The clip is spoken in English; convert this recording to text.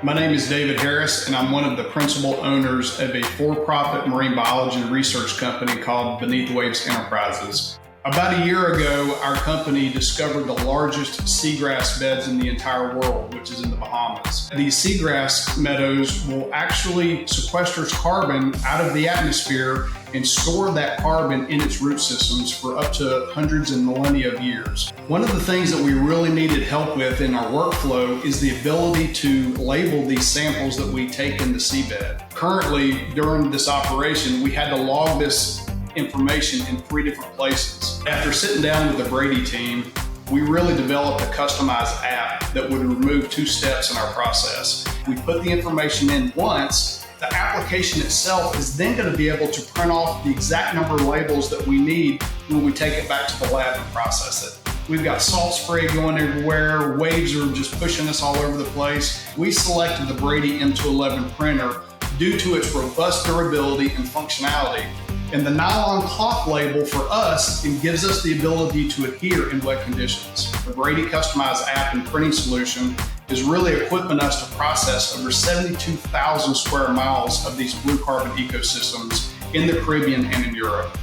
My name is David Harris, and I'm one of the principal owners of a for-profit marine biology research company called Beneath Waves Enterprises. About a year ago, our company discovered the largest seagrass beds in the entire world, which is in the Bahamas. These seagrass meadows will actually sequester carbon out of the atmosphere and store that carbon in its root systems for up to hundreds and millennia of years. One of the things that we really needed help with in our workflow is the ability to label these samples that we take in the seabed. Currently, during this operation, we had to log this information in 3 different places. After sitting down with the Brady team, we really developed a customized app that would remove 2 steps in our process. We put the information in once. The application itself is then going to be able to print off the exact number of labels that we need when we take it back to the lab and process it. We've got salt spray going everywhere. Waves are just pushing us all over the place. We selected the Brady M211 printer due to its robust durability and functionality. And the nylon cloth label for us, it gives us the ability to adhere in wet conditions. The Brady customized app and printing solution is really equipping us to process over 72,000 square miles of these blue carbon ecosystems in the Caribbean and in Europe.